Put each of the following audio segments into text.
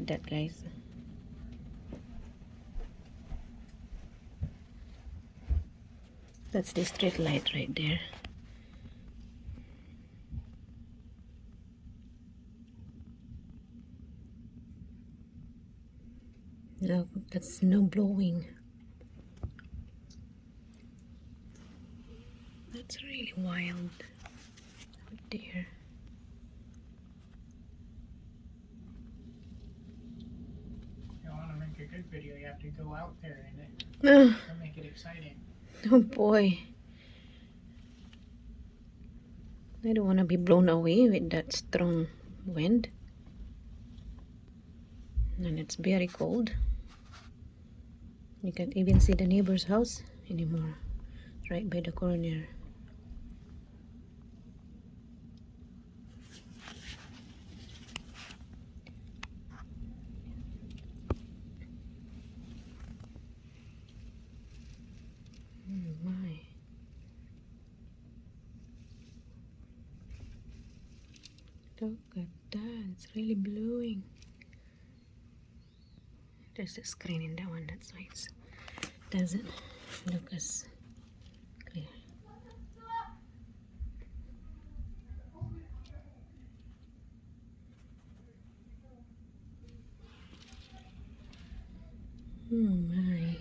at that, guys. That's the street light right there. Look, that's snow blowing. That's really wild out there. If you want to make a good video, you have to go out there and Ah, make it exciting. oh boy. I don't want to be blown away with that strong wind. And it's very cold. You can't even see the neighbor's house anymore. Right by the corner. Oh my. Look at that. It's really blowing. There's a screen in that one. That's why it doesn't look as clear. Oh my.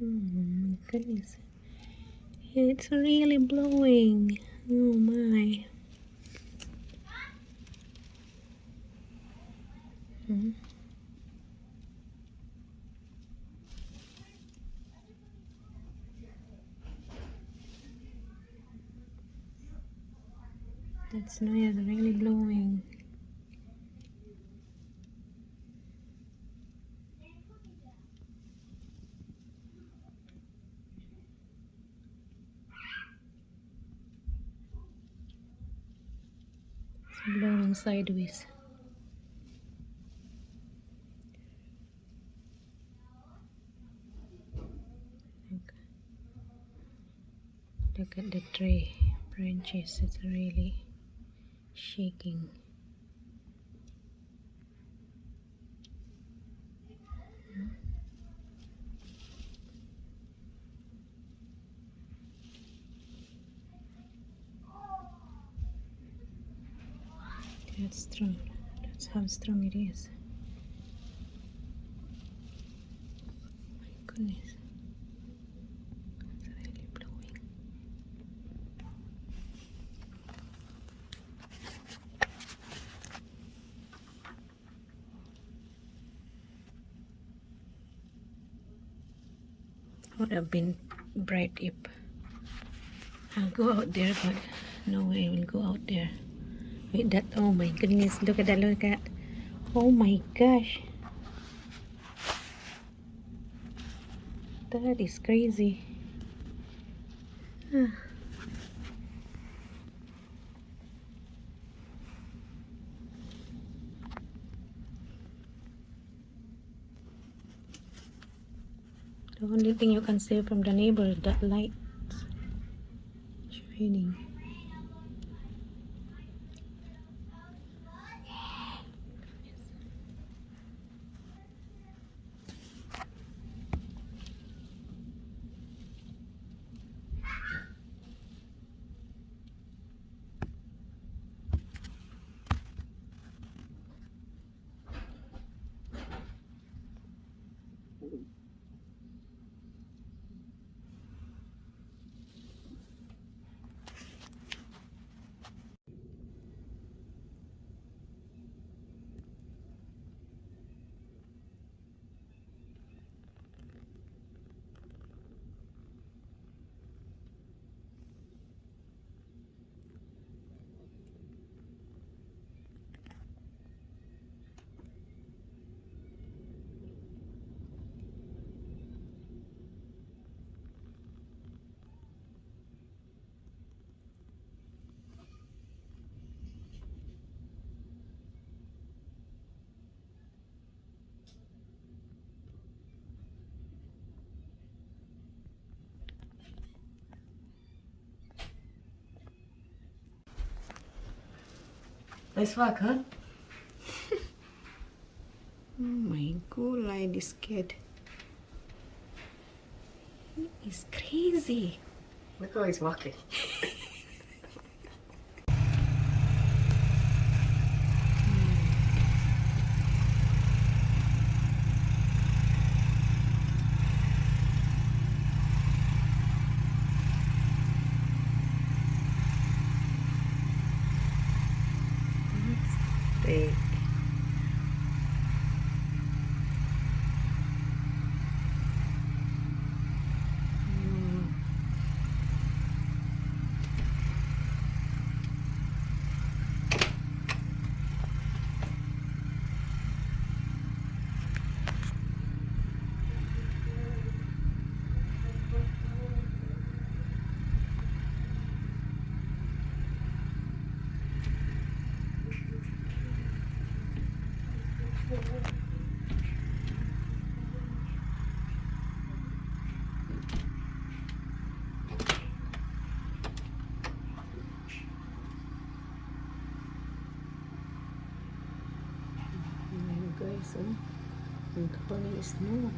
Oh my goodness. It's really blowing. Oh my. Hmm. That snow is really blowing. It's blowing sideways. Look at the tree branches. It's really shaking. That's strong. That's how strong it is. My goodness. It's really blowing. Would have been bright if I'll go out there, but no way I will go out there. Wait, that, oh my goodness, look at that, look at, oh my gosh. That is crazy. Ah. The only thing you can see from the neighbor is that light shining. Nice work, huh? Oh my gulay, this kid. He is crazy. Look how he's walking. Steak. Guys, oh, ang kapal ng snow.